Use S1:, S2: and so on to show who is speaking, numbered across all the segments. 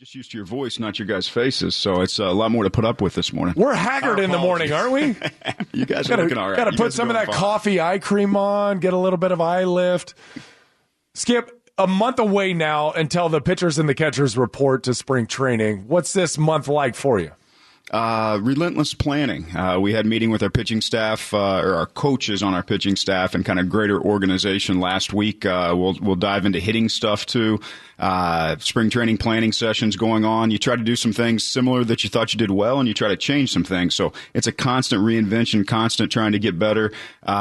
S1: Just used to your voice, not your guys' faces, so it's a lot more to put up with this morning.
S2: We're haggard in the morning, aren't we?
S1: You guys are looking all right.
S2: Got to put some of that coffee eye cream on, get a little bit of eye lift. Skip, a month away now until the pitchers and the catchers report to spring training. What's this month like for you?
S1: Relentless planning. We had a meeting with our pitching staff, or our coaches on our pitching staff, and kind of greater organization last week. We'll dive into hitting stuff too. Spring training planning sessions going on. You try to do some things similar that you thought you did well, and you try to change some things. So it's a constant reinvention, constant trying to get better.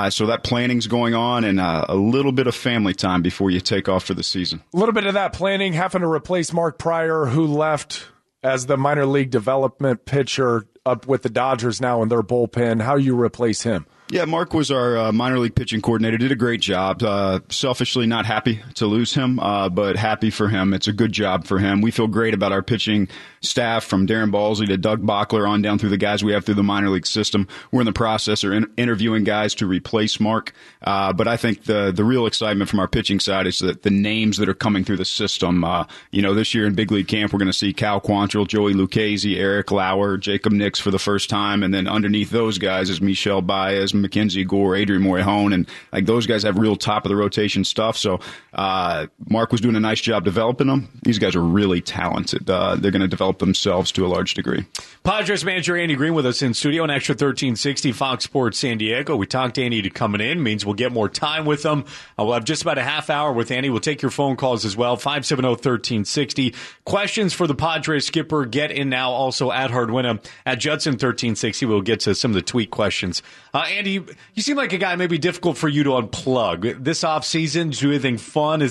S1: So that planning's going on, and a little bit of family time before you take off for the season.
S2: A little bit of that planning, having to replace Mark Pryor, who left as the minor league development pitcher up with the Dodgers now in their bullpen. How you replace him?
S1: Yeah, Mark was our minor league pitching coordinator, did a great job. Selfishly not happy to lose him, but happy for him. It's a good job for him. We feel great about our pitching staff, from Darren Balsley to Doug Bachler on down through the guys we have through the minor league system. We're in the process of interviewing guys to replace Mark. But I think the real excitement from our pitching side is that the names that are coming through the system. This year in big league camp, we're going to see Cal Quantrill, Joey Lucchesi, Eric Lauer, Jacob Nix for the first time. And then underneath those guys is Michel Baez, Mackenzie Gore, Adrian Morejon, and like those guys have real top of the rotation stuff. So Mark was doing a nice job developing them. These guys are really talented. They're going to develop themselves to a large degree.
S3: Padres manager Andy Green with us in studio on Extra 1360 Fox Sports San Diego. We talked to Andy to coming in, means we'll get more time with him. We'll have just about a half hour with Andy. We'll take your phone calls as well, 570-1360. Questions for the Padres skipper, get in now. Also at Hardwick, at Judson 1360. We'll get to some of the tweet questions. Andy, you seem like a guy maybe difficult for you to unplug. This offseason, do anything fun?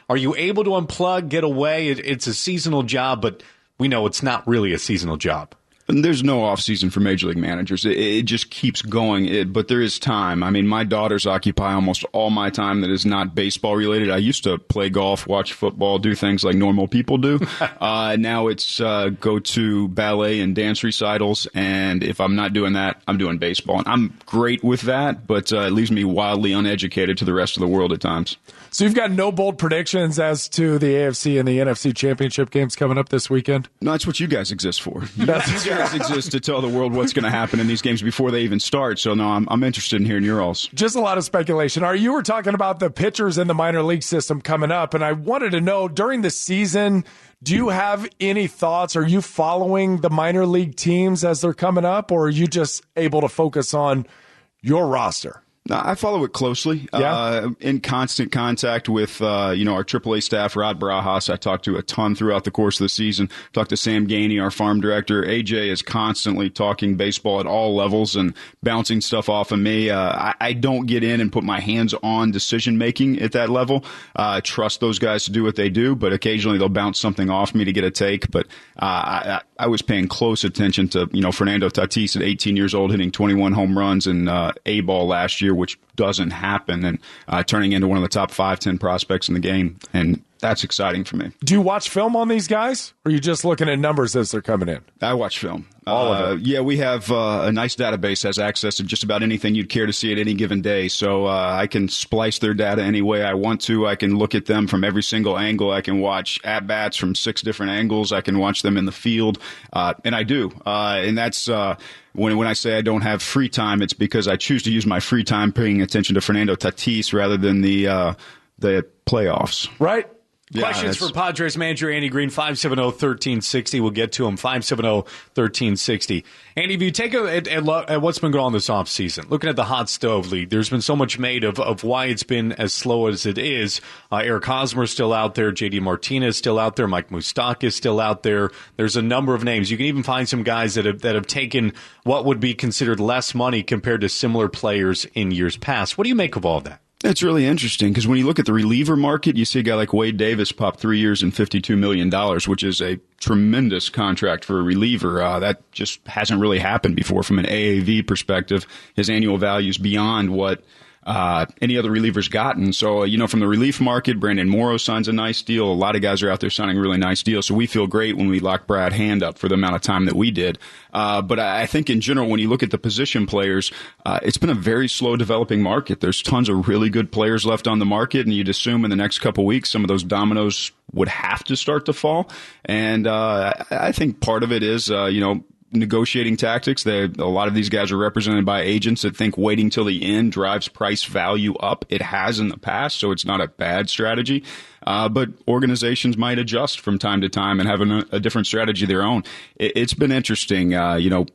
S3: Are you able to unplug, get away? It's a seasonal job, but we know it's not really a seasonal job.
S1: There's no off season for major league managers. It just keeps going. But there is time. I mean, my daughters occupy almost all my time that is not baseball related. I used to play golf, watch football, do things like normal people do. Now it's go to ballet and dance recitals. And if I'm not doing that, I'm doing baseball. And I'm great with that, but it leaves me wildly uneducated to the rest of the world at times.
S2: So you've got no bold predictions as to the AFC and the NFC championship games coming up this weekend?
S1: No, that's what you guys exist for. You guys exist to tell the world what's going to happen in these games before they even start. So, no, I'm interested in hearing your alls.
S2: Just a lot of speculation. You were talking about the pitchers in the minor league system coming up, and I wanted to know, during the season, do you have any thoughts? Are you following the minor league teams as they're coming up, or are you just able to focus on your roster?
S1: No, I follow it closely.
S2: Yeah.
S1: In constant contact with, our AAA staff, Rod Barajas. I talked to a ton throughout the course of the season. Talked to Sam Gainey, our farm director. AJ is constantly talking baseball at all levels and bouncing stuff off of me. I don't get in and put my hands on decision making at that level. I trust those guys to do what they do, but occasionally they'll bounce something off me to get a take. But I was paying close attention to, Fernando Tatis at 18 years old hitting 21 home runs and A-ball last year, which doesn't happen, and turning into one of the top 5-10 prospects in the game. And that's exciting for me.
S2: Do you watch film on these guys, or are you just looking at numbers as they're coming in?
S1: I watch film.
S2: All of it?
S1: Yeah, we have a nice database, has access to just about anything you'd care to see at any given day. So I can splice their data any way I want to. I can look at them from every single angle. I can watch at-bats from 6 different angles. I can watch them in the field, and I do. And that's when I say I don't have free time, it's because I choose to use my free time paying attention to Fernando Tatis rather than the playoffs.
S2: Right.
S3: Questions for Padres manager Andy Green, 570-1360. We'll get to him, 570-1360. Andy, if you take at what's been going on this offseason, looking at the hot stove league, there's been so much made of why it's been as slow as it is. Eric Hosmer's still out there. J.D. Martinez still out there. Mike Moustakas is still out there. There's a number of names. You can even find some guys that have taken what would be considered less money compared to similar players in years past. What do you make of all of that?
S1: That's really interesting because when you look at the reliever market, you see a guy like Wade Davis pop 3 years and $52 million, which is a tremendous contract for a reliever. That just hasn't really happened before from an AAV perspective. His annual value is beyond what any other reliever's gotten. So, from the relief market, Brandon Morrow signs a nice deal. A lot of guys are out there signing really nice deals. So we feel great when we lock Brad Hand up for the amount of time that we did. But I think in general, when you look at the position players, it's been a very slow developing market. There's tons of really good players left on the market, and you'd assume in the next couple weeks some of those dominoes would have to start to fall. And I think part of it is, negotiating tactics. A lot of these guys are represented by agents that think waiting till the end drives price value up. It has in the past, so it's not a bad strategy. But organizations might adjust from time to time and have a different strategy of their own. It's been interesting.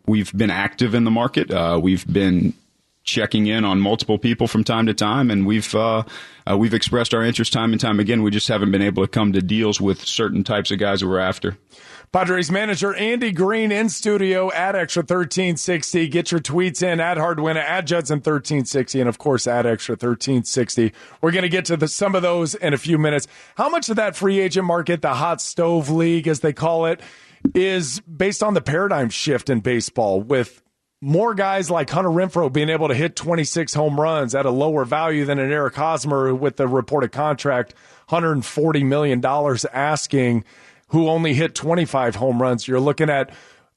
S1: We've been active in the market. We've been checking in on multiple people from time to time, and we've expressed our interest time and time again. We just haven't been able to come to deals with certain types of guys that we're after.
S2: Padres manager Andy Green in studio at Extra 1360. Get your tweets in at Hardwick, at Judson 1360, and of course at Extra 1360. We're going to get to some of those in a few minutes. How much of that free agent market, the hot stove league as they call it, is based on the paradigm shift in baseball, with more guys like Hunter Renfroe being able to hit 26 home runs at a lower value than an Eric Hosmer with the reported contract, $140 million asking, who only hit 25 home runs? You're looking at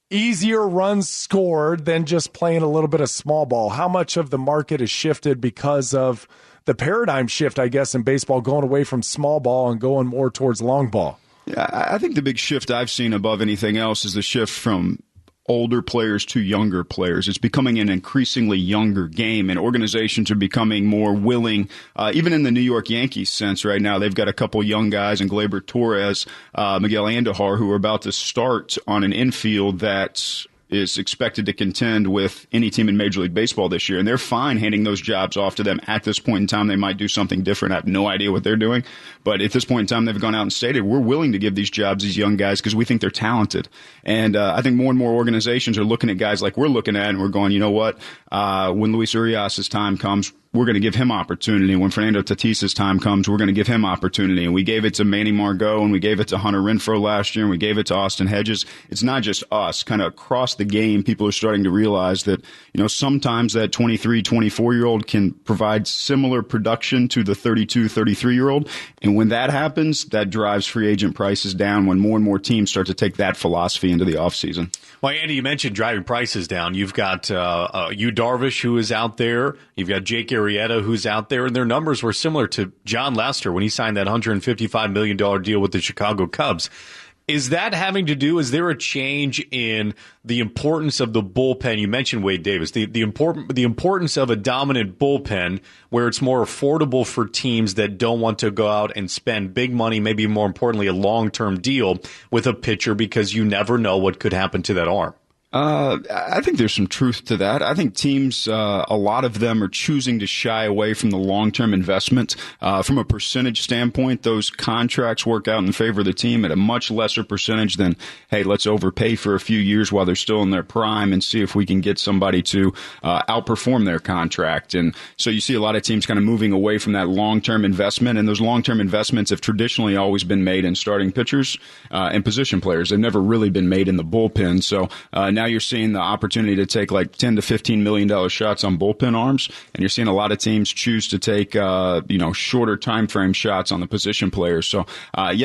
S2: easier runs scored than just playing a little bit of small ball. How much of the market has shifted because of the paradigm shift, I guess, in baseball, going away from small ball and going more towards long ball?
S1: Yeah, I think the big shift I've seen above anything else is the shift from older players to younger players. It's becoming an increasingly younger game, and organizations are becoming more willing, even in the New York Yankees sense right now. They've got a couple young guys in Gleyber Torres, Miguel Andujar, who are about to start on an infield that is expected to contend with any team in Major League Baseball this year. And they're fine handing those jobs off to them. At this point in time, they might do something different. I have no idea what they're doing. But at this point in time, they've gone out and stated, we're willing to give these jobs, these young guys, because we think they're talented. And I think more and more organizations are looking at guys like we're looking at, and we're going, you know what? When Luis Urias' time comes, we're going to give him opportunity. When Fernando Tatis's time comes, we're going to give him opportunity. And we gave it to Manny Margot, and we gave it to Hunter Renfroe last year, and we gave it to Austin Hedges. It's not just us. Kind of across the game, people are starting to realize that, sometimes that 23, 24-year-old can provide similar production to the 32, 33-year-old. And when that happens, that drives free agent prices down when more and more teams start to take that philosophy into the offseason.
S3: Well, Andy, you mentioned driving prices down. You've got Yu Darvish, who is out there. You've got Jake Arrieta, who's out there. And their numbers were similar to John Lester when he signed that $155 million deal with the Chicago Cubs. Is that having to do, is there a change in the importance of the bullpen? You mentioned Wade Davis, the importance of a dominant bullpen where it's more affordable for teams that don't want to go out and spend big money, maybe more importantly, a long-term deal with a pitcher, because you never know what could happen to that arm.
S1: I think there's some truth to that. I think teams, a lot of them are choosing to shy away from the long-term investment. From a percentage standpoint, those contracts work out in favor of the team at a much lesser percentage than, hey, let's overpay for a few years while they're still in their prime and see if we can get somebody to outperform their contract. And so you see a lot of teams kind of moving away from that long-term investment, and those long-term investments have traditionally always been made in starting pitchers and position players. They've never really been made in the bullpen. So now you're seeing the opportunity to take like $10 to $15 million shots on bullpen arms, and you're seeing a lot of teams choose to take shorter time frame shots on the position players. So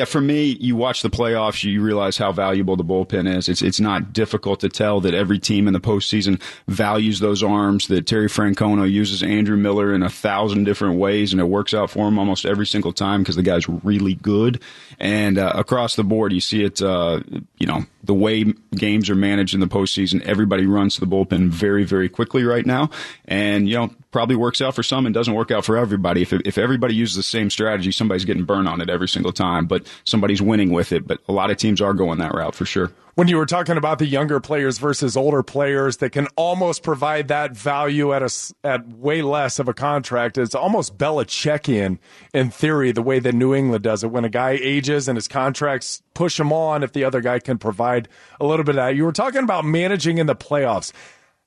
S1: for me, you watch the playoffs, you realize how valuable the bullpen is. It's not difficult to tell that every team in the postseason values those arms, that Terry Francona uses Andrew Miller in 1,000 different ways, and it works out for him almost every single time because the guy's really good. And across the board, you see it, the way games are managed in the postseason, everybody runs to the bullpen very, very quickly right now. And, probably works out for some and doesn't work out for everybody. If everybody uses the same strategy, somebody's getting burned on it every single time, but somebody's winning with it. But a lot of teams are going that route for sure.
S2: When you were talking about the younger players versus older players that can almost provide that value at way less of a contract, it's almost Belichickian in theory, the way that New England does it. When a guy ages and his contracts push him on, if the other guy can provide a little bit of that. You were talking about managing in the playoffs.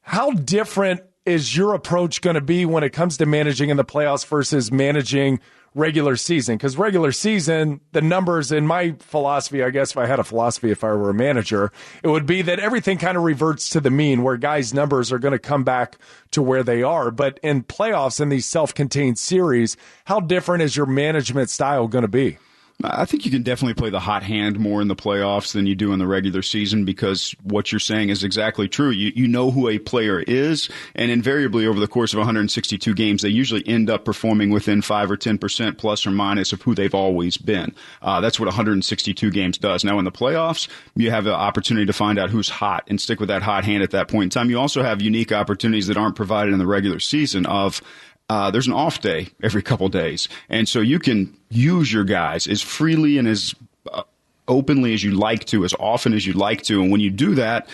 S2: How different is your approach going to be when it comes to managing in the playoffs versus managing regular season? Because regular season, the numbers, in my philosophy, I guess if I had a philosophy, if I were a manager, it would be that everything kind of reverts to the mean, where guys' numbers are going to come back to where they are. But in playoffs, in these self-contained series, how different is your management style going to be?
S1: I think you can definitely play the hot hand more in the playoffs than you do in the regular season, because what you're saying is exactly true. You know who a player is, and invariably over the course of 162 games, they usually end up performing within 5 or 10% plus or minus of who they've always been. That's what 162 games does. Now in the playoffs, you have the opportunity to find out who's hot and stick with that hot hand at that point in time. You also have unique opportunities that aren't provided in the regular season of there's an off day every couple days. And so you can use your guys as freely and as openly as you like to, as often as you'd like to. And when you do that,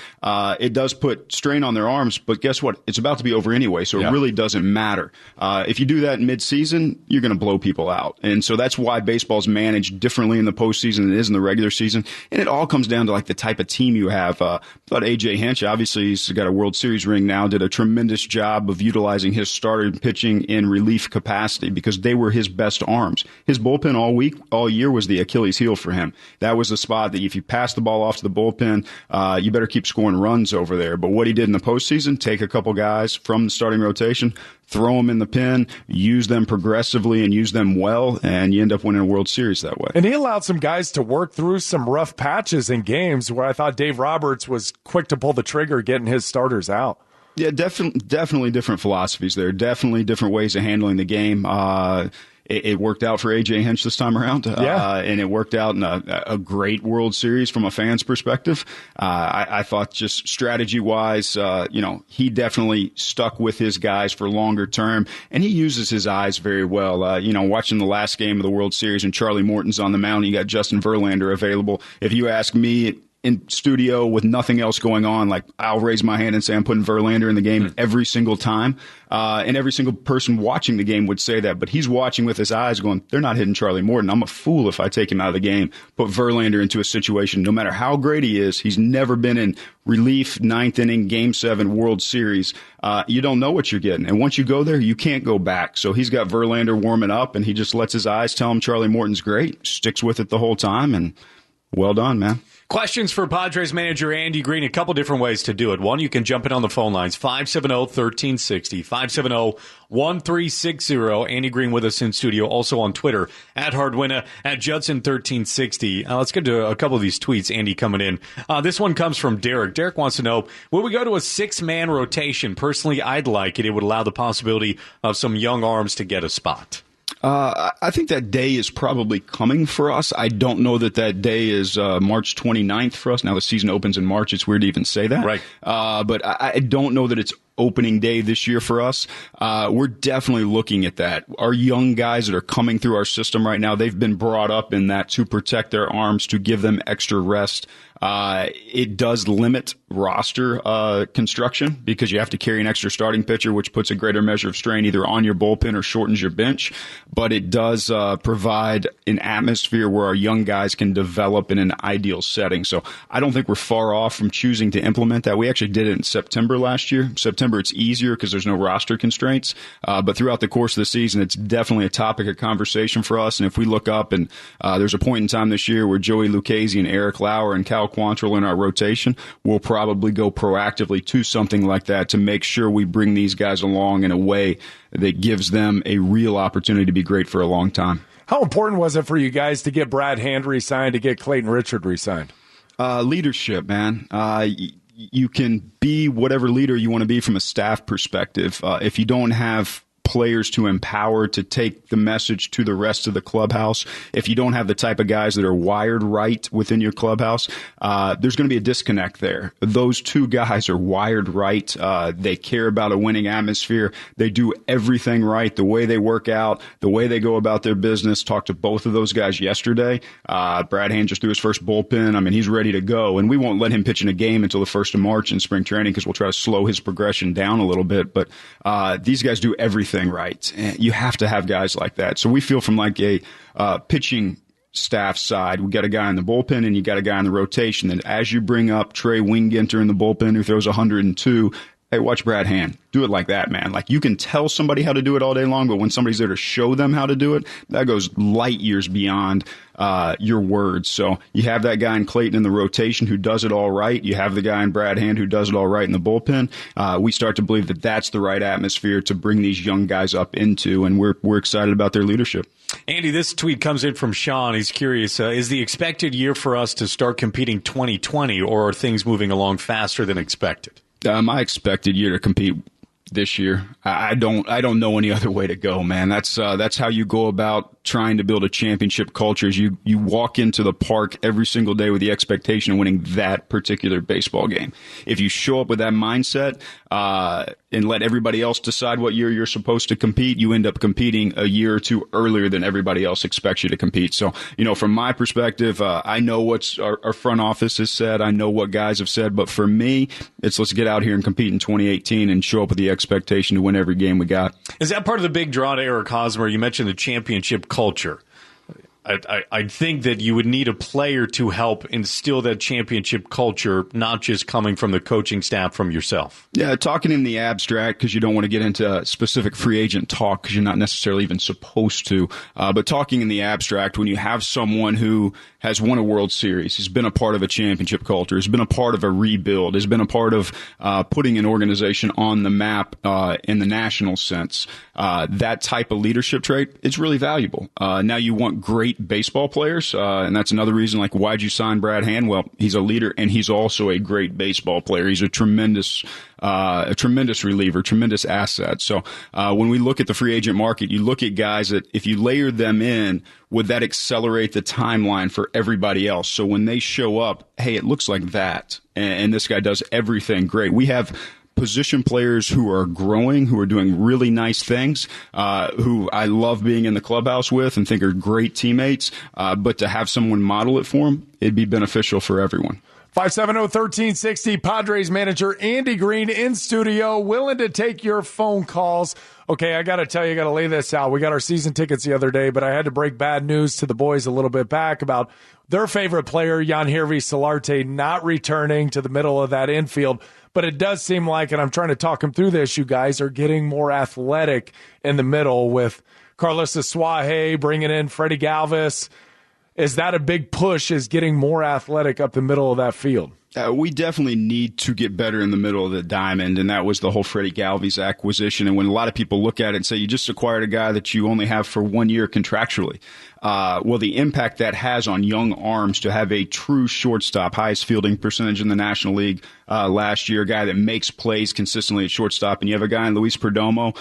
S1: it does put strain on their arms. But guess what? It's about to be over anyway, so it really doesn't matter. If you do that in midseason, you're going to blow people out. And so that's why baseball's managed differently in the postseason than it is in the regular season. And it all comes down to like the type of team you have. I thought A.J. Hinch, obviously he's got a World Series ring now, did a tremendous job of utilizing his starter pitching in relief capacity because they were his best arms. His bullpen all year was the Achilles heel for him. That was the spot that if you pass the ball off to the bullpen, you better keep scoring runs over there. But what he did in the postseason, take a couple guys from the starting rotation, throw them in the pen, use them progressively and use them well, and you end up winning a World Series that way.
S2: And he allowed some guys to work through some rough patches in games where I thought Dave Roberts was quick to pull the trigger getting his starters out.
S1: Yeah, definitely different philosophies there. Definitely different ways of handling the game. It worked out for A.J. Hinch this time around, and it worked out in a great World Series from a fan's perspective. I thought just strategy-wise, he definitely stuck with his guys for longer term, and he uses his eyes very well. Watching the last game of the World Series and Charlie Morton's on the mound, you got Justin Verlander available. If you ask me, in studio with nothing else going on, like I'll raise my hand and say I'm putting Verlander in the game every single time. And every single person watching the game would say that, but he's watching with his eyes going, they're not hitting Charlie Morton. I'm a fool if I take him out of the game, put Verlander into a situation, no matter how great he is, he's never been in relief, 9th inning, Game 7 World Series. You don't know what you're getting. And once you go there, you can't go back. So he's got Verlander warming up and he just lets his eyes tell him Charlie Morton's great, sticks with it the whole time, and well done, man.
S3: Questions for Padres manager Andy Green. A couple different ways to do it. One, you can jump in on the phone lines, 570-1360, 570-1360. Andy Green with us in studio, also on Twitter, at Hardwick, at Judson 1360. Let's get to a couple of these tweets, Andy, coming in. This one comes from Derek. Derek wants to know, will we go to a 6-man rotation? Personally, I'd like it. It would allow the possibility of some young arms to get a spot.
S1: I think that day is probably coming for us. I don't know that day is March 29th for us. Now, the season opens in March. It's weird to even say that.
S3: Right.
S1: But I don't know that it's opening day this year for us. We're definitely looking at that. Our young guys that are coming through our system right now, they've been brought up in that to protect their arms, to give them extra rest. It does limit roster construction because you have to carry an extra starting pitcher, which puts a greater measure of strain either on your bullpen or shortens your bench. But it does provide an atmosphere where our young guys can develop in an ideal setting. So I don't think we're far off from choosing to implement that. We actually did it in September last year. September, it's easier because there's no roster constraints. But throughout the course of the season, it's definitely a topic of conversation for us. And if we look up and there's a point in time this year where Joey Lucchesi and Eric Lauer and Cal Quantrill in our rotation, we'll probably go proactively to something like that to make sure we bring these guys along in a way that gives them a real opportunity to be great for a long time.
S2: How important was it for you guys to get Brad Hand re-signed, to get Clayton Richard re-signed?
S1: Leadership, man. You can be whatever leader you want to be from a staff perspective. If you don't have players to empower to take the message to the rest of the clubhouse, if you don't have the type of guys that are wired right within your clubhouse, there's going to be a disconnect there. Those two guys are wired right. They care about a winning atmosphere. They do everything right. The way they work out, the way they go about their business. Talked to both of those guys yesterday. Brad Hand just threw his first bullpen. I mean, he's ready to go, and we won't let him pitch in a game until the 1st of March in spring training because we'll try to slow his progression down a little bit. But these guys do everything right. You have to have guys like that. So we feel from like a pitching staff side, we got a guy in the bullpen and you got a guy in the rotation. And as you bring up Trey Wingenter in the bullpen who throws 102, hey, watch Brad Hand. Do it like that, man. Like, you can tell somebody how to do it all day long, but when somebody's there to show them how to do it, that goes light years beyond your words. So you have that guy in Clayton in the rotation who does it all right. You have the guy in Brad Hand who does it all right in the bullpen. We start to believe that that's the right atmosphere to bring these young guys up into, and we're excited about their leadership.
S3: Andy, this tweet comes in from Sean. He's curious, is the expected year for us to start competing 2020, or are things moving along faster than expected?
S1: My expected year to compete this year. I don't know any other way to go, man. That's how you go about trying to build a championship culture. Is you walk into the park every single day with the expectation of winning that particular baseball game. If you show up with that mindset and let everybody else decide what year you're supposed to compete, you end up competing a year or two earlier than everybody else expects you to compete. So, from my perspective, I know what our front office has said. I know what guys have said. But for me, it's let's get out here and compete in 2018 and show up with the expectation to win every game we got.
S3: Is that part of the big draw to Eric Hosmer? You mentioned the championship culture. I think that you would need a player to help instill that championship culture, not just coming from the coaching staff, from yourself.
S1: Yeah, talking in the abstract, because you don't want to get into specific free agent talk because you're not necessarily even supposed to. But talking in the abstract, when you have someone who has won a World Series, has been a part of a championship culture, has been a part of a rebuild, has been a part of putting an organization on the map in the national sense, that type of leadership trait, it's really valuable. Now you want great baseball players, and that's another reason, like, why'd you sign Brad Hand? Well, he's a leader, and he's also a great baseball player. He's a tremendous reliever, tremendous asset. So when we look at the free agent market, you look at guys that if you layer them in, would that accelerate the timeline for everybody else? So when they show up, hey, it looks like that, and this guy does everything great. We have position players who are growing, who are doing really nice things, who I love being in the clubhouse with and think are great teammates. But to have someone model it for them, it'd be beneficial for everyone.
S2: 570-1360, Padres manager Andy Green in studio, willing to take your phone calls. Okay, I got to tell you, I got to lay this out. We got our season tickets the other day, but I had to break bad news to the boys a little bit back about their favorite player, Yangervis Solarte, not returning to the middle of that infield. But it does seem like, and I'm trying to talk them through this, you guys are getting more athletic in the middle with Carlos Suaje, bringing in Freddie Galvis. Is that a big push, is getting more athletic up the middle of that field?
S1: We definitely need to get better in the middle of the diamond, and that was the whole Freddie Galvis acquisition. And when a lot of people look at it and say, you just acquired a guy that you only have for 1 year contractually, well, the impact that has on young arms to have a true shortstop, highest fielding percentage in the National League last year, a guy that makes plays consistently at shortstop, and you have a guy in Luis Perdomo,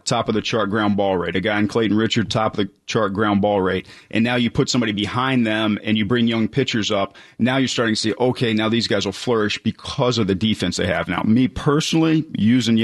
S1: top of the chart ground ball rate, a guy in Clayton Richard, top of the chart ground ball rate, and now you put somebody behind them and you bring young pitchers up. Now you're starting to see, okay, now these guys will flourish because of the defense they have. Now, me personally, losing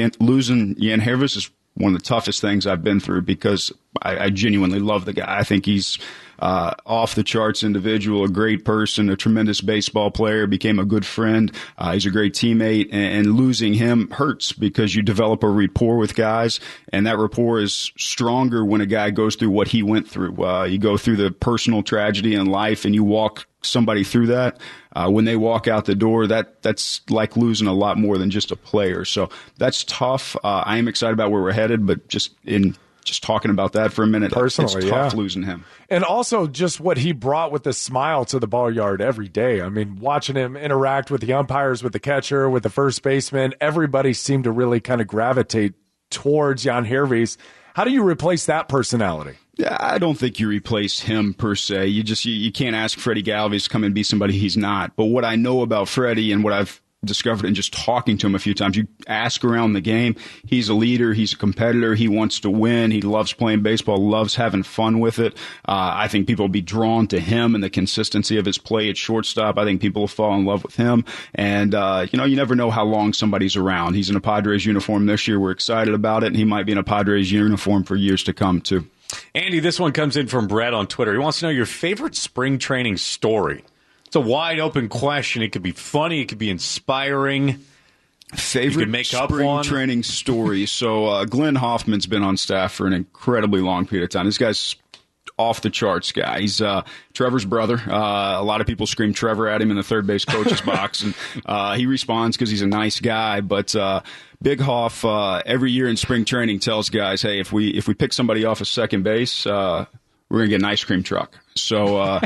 S1: Yangervis is one of the toughest things I've been through because I genuinely love the guy. I think he's off the charts individual, a great person, a tremendous baseball player, became a good friend. He's a great teammate, and losing him hurts because you develop a rapport with guys, and that rapport is stronger when a guy goes through what he went through. You go through the personal tragedy in life and you walk somebody through that. When they walk out the door, that's like losing a lot more than just a player. So that's tough. I am excited about where we're headed, but just talking about that for a minute,
S2: personally,
S1: it's tough losing him.
S2: And also just what he brought with the smile to the ball yard every day. I mean, watching him interact with the umpires, with the catcher, with the first baseman, everybody seemed to really kind of gravitate towards Yangervis. How do you replace that personality?
S1: Yeah, I don't think you replace him per se. You can't ask Freddie Galvis to come and be somebody he's not. But what I know about Freddie and what I've discovered in just talking to him a few times, you ask around the game, he's a leader, he's a competitor, he wants to win, he loves playing baseball, loves having fun with it. I think people will be drawn to him and the consistency of his play at shortstop. I think people will fall in love with him. And, you never know how long somebody's around. He's in a Padres uniform this year. We're excited about it, and he might be in a Padres uniform for years to come, too.
S3: Andy, this one comes in from Brett on Twitter. He wants to know your favorite spring training story. It's a wide open question. It could be funny. It could be inspiring.
S1: Favorite spring training story. So Glenn Hoffman's been on staff for an incredibly long period of time. This guy's off the charts guy. He's Trevor's brother. A lot of people scream Trevor at him in the third base coach's box, and he responds because he's a nice guy. But Big Hoff every year in spring training tells guys, hey, if we pick somebody off of second base, we're gonna get an ice cream truck. So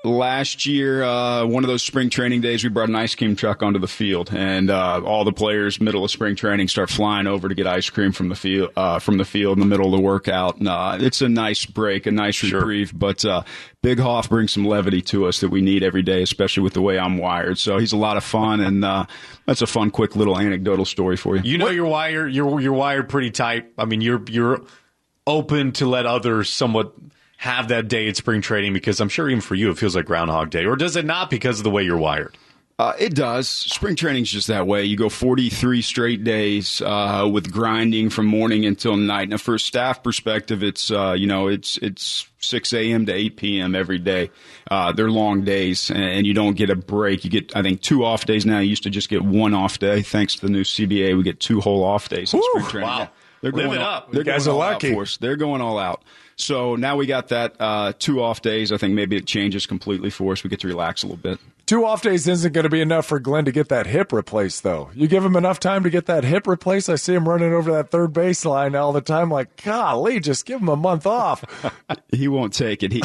S1: Last year, one of those spring training days, we brought an ice cream truck onto the field, and all the players, middle of spring training, start flying over to get ice cream from the field in the middle of the workout. It's a nice break, a nice reprieve, but Big Hoff brings some levity to us that we need every day, especially with the way I'm wired. So he's a lot of fun, and that's a fun, quick little anecdotal story for you.
S3: You know, you're wired pretty tight. I mean, you're open to let others somewhat have that day at spring training, because I'm sure even for you it feels like Groundhog Day. Or does it not, because of the way you're wired?
S1: It does. Spring training's just that way. You go 43 straight days with grinding from morning until night. Now, for a staff perspective, it's 6 a.m. to 8 p.m. every day. They're long days, and you don't get a break. You get, I think, 2 off days now. You used to just get 1 off day. Thanks to the new CBA, we get 2 whole off days in spring training.
S3: Wow.
S1: They're
S3: Live
S1: going
S3: it
S1: all,
S3: up.
S1: They're
S2: You guys
S1: going
S2: are
S1: all
S2: lucky.
S1: out for us. They're going all out. So now we got that 2 off days. I think maybe it changes completely for us. We get to relax a little bit.
S2: 2 off days isn't going to be enough for Glenn to get that hip replaced, though. You give him enough time to get that hip replaced. I see him running over that third baseline all the time. Like, golly, just give him a month off.
S1: He won't take it. He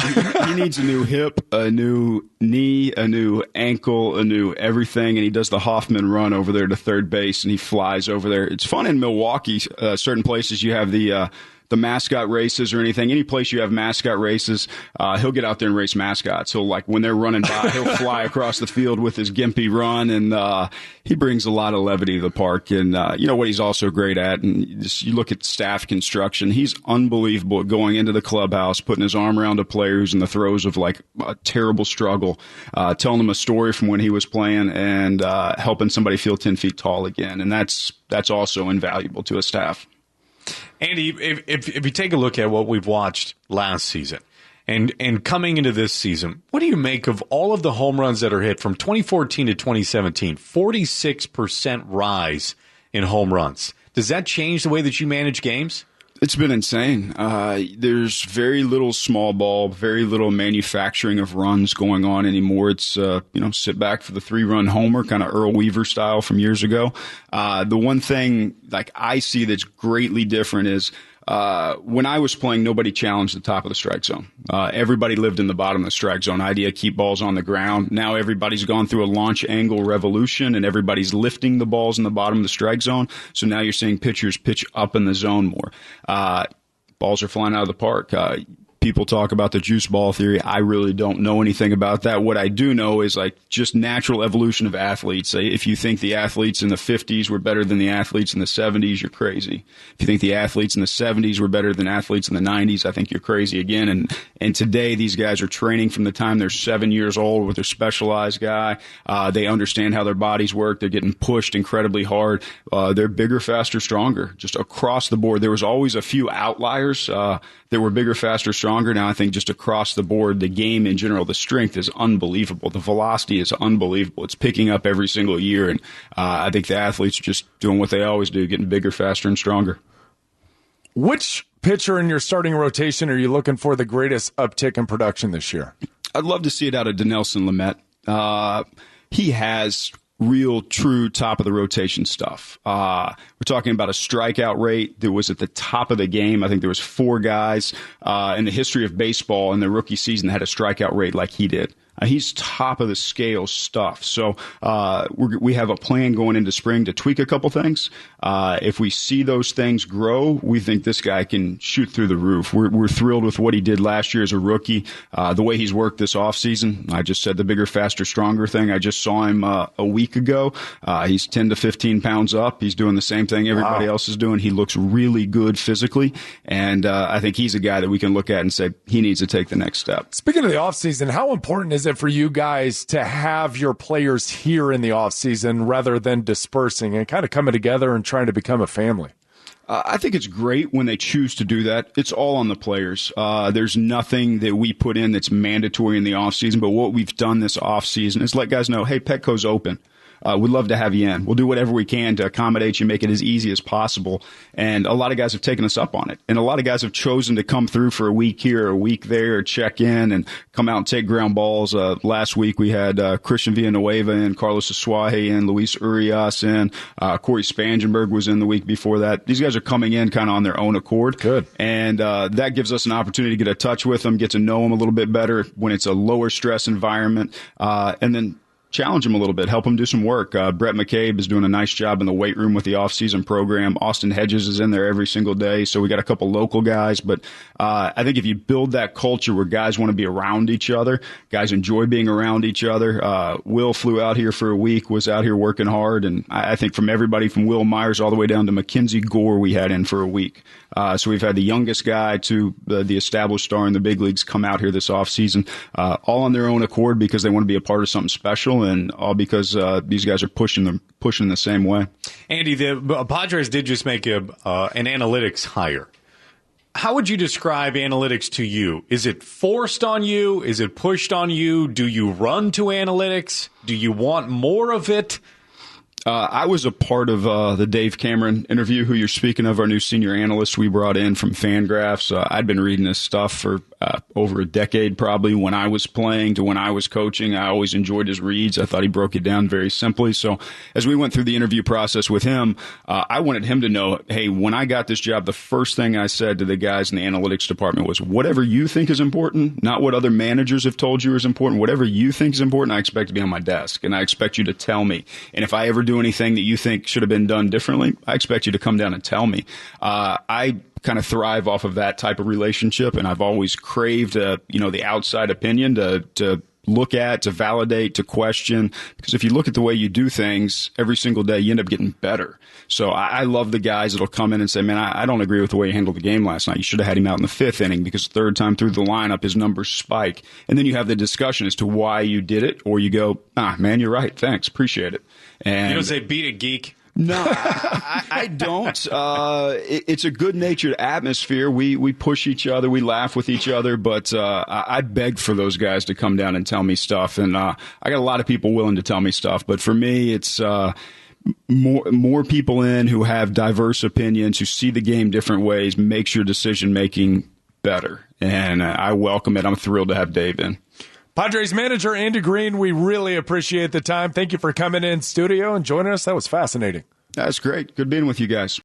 S1: needs a new hip, a new knee, a new ankle, a new everything, and he does the Hoffman run over there to third base, and he flies over there. It's fun in Milwaukee. Certain places you have the mascot races or anything. Any place you have mascot races, he'll get out there and race mascots. So, like, when they're running by, he'll fly across the field with his gimpy run, and he brings a lot of levity to the park. And you know what he's also great at, and you look at staff construction, he's unbelievable at going into the clubhouse, putting his arm around a player who's in the throes of, like, a terrible struggle, telling them a story from when he was playing, and helping somebody feel 10 feet tall again. And that's also invaluable to a staff.
S3: Andy, if you take a look at what we've watched last season and coming into this season, what do you make of all of the home runs that are hit from 2014 to 2017? 46% rise in home runs. Does that change the way that you manage games?
S1: It's been insane. There's very little small ball, very little manufacturing of runs going on anymore. It's, sit back for the 3-run homer, kind of Earl Weaver style from years ago. The one thing like I see that's greatly different is when I was playing, nobody challenged the top of the strike zone. Everybody lived in the bottom of the strike zone. Idea, keep balls on the ground. Now everybody's gone through a launch angle revolution, and everybody's lifting the balls in the bottom of the strike zone. So now you're seeing pitchers pitch up in the zone more. Balls are flying out of the park. People talk about the juice ball theory. I really don't know anything about that. What I do know is like just natural evolution of athletes. If you think the athletes in the 50s were better than the athletes in the 70s, you're crazy. If you think the athletes in the 70s were better than athletes in the 90s, I think you're crazy again. And today these guys are training from the time they're 7 years old with their specialized guy. They understand how their bodies work. They're getting pushed incredibly hard. They're bigger, faster, stronger, just across the board. There was always a few outliers that were bigger, faster, stronger. Now I think just across the board, the game in general, the strength is unbelievable. The velocity is unbelievable. It's picking up every single year. And I think the athletes are just doing what they always do, getting bigger, faster, and stronger.
S2: Which pitcher in your starting rotation are you looking for the greatest uptick in production this year?
S1: I'd love to see it out of Dinelson Lamet. He has real, true top-of-the-rotation stuff. We're talking about a strikeout rate that was at the top of the game. I think there was 4 guys in the history of baseball in the rookie season that had a strikeout rate like he did. He's top-of-the-scale stuff. So we have a plan going into spring to tweak a couple things. If we see those things grow, we think this guy can shoot through the roof. We're thrilled with what he did last year as a rookie, the way he's worked this offseason. I just said the bigger, faster, stronger thing. I just saw him a week ago. He's 10 to 15 pounds up. He's doing the same thing everybody else is doing. He looks really good physically, and I think he's a guy that we can look at and say he needs to take the next step.
S2: Speaking of the offseason, how important is it for you guys to have your players here in the offseason rather than dispersing and kind of coming together and trying to become a family?
S1: I think it's great when they choose to do that. It's all on the players. There's nothing that we put in that's mandatory in the offseason, but what we've done this offseason is let guys know, hey, Petco's open. we'd love to have you in. We'll do whatever we can to accommodate you, make it as easy as possible. And a lot of guys have taken us up on it. And a lot of guys have chosen to come through for a week here, a week there, or check in and come out and take ground balls. Last week we had Christian Villanueva in, Carlos Asuaje in, Luis Urias in, Corey Spangenberg was in the week before that. These guys are coming in kind of on their own accord.
S2: Good.
S1: And that gives us an opportunity to get in touch with them, get to know them a little bit better when it's a lower stress environment, and then challenge them a little bit, help them do some work. Brett McCabe is doing a nice job in the weight room with the off-season program. Austin Hedges is in there every single day. So we got a couple local guys. But I think if you build that culture where guys want to be around each other, guys enjoy being around each other. Will flew out here for a week, was out here working hard. And I think from everybody from Will Myers all the way down to Mackenzie Gore we had in for a week. So we've had the youngest guy to the established star in the big leagues come out here this offseason, all on their own accord because they want to be a part of something special, and all because these guys are pushing the same way.
S3: Andy, the Padres did just make an analytics hire. How would you describe analytics to you? Is it forced on you? Is it pushed on you? Do you run to analytics? Do you want more of it?
S1: I was a part of the Dave Cameron interview, who you're speaking of, our new senior analyst we brought in from Fangraphs. I'd been reading this stuff for over a decade, probably, when I was playing to when I was coaching. I always enjoyed his reads. I thought he broke it down very simply. So as we went through the interview process with him, I wanted him to know, hey, when I got this job, the first thing I said to the guys in the analytics department was, whatever you think is important, not what other managers have told you is important, whatever you think is important, I expect to be on my desk, and I expect you to tell me. And if I ever do anything that you think should have been done differently, I expect you to come down and tell me. I kind of thrive off of that type of relationship, and I've always craved, the outside opinion to look at, to validate, to question, because if you look at the way you do things every single day, you end up getting better. So I love the guys that'll come in and say, man, I don't agree with the way you handled the game last night. You should have had him out in the fifth inning because third time through the lineup, his numbers spike. And then you have the discussion as to why you did it, or you go, man, you're right. Thanks. Appreciate it. And
S3: you don't say beat it, geek.
S1: No, I don't. It's a good-natured atmosphere. We push each other. We laugh with each other. But I beg for those guys to come down and tell me stuff. And I got a lot of people willing to tell me stuff. But for me, it's more people in who have diverse opinions, who see the game different ways, makes your decision-making better. And I welcome it. I'm thrilled to have Dave in.
S2: Padres manager Andy Green, we really appreciate the time. Thank you for coming in studio and joining us. That was fascinating.
S1: That's great. Good being with you guys.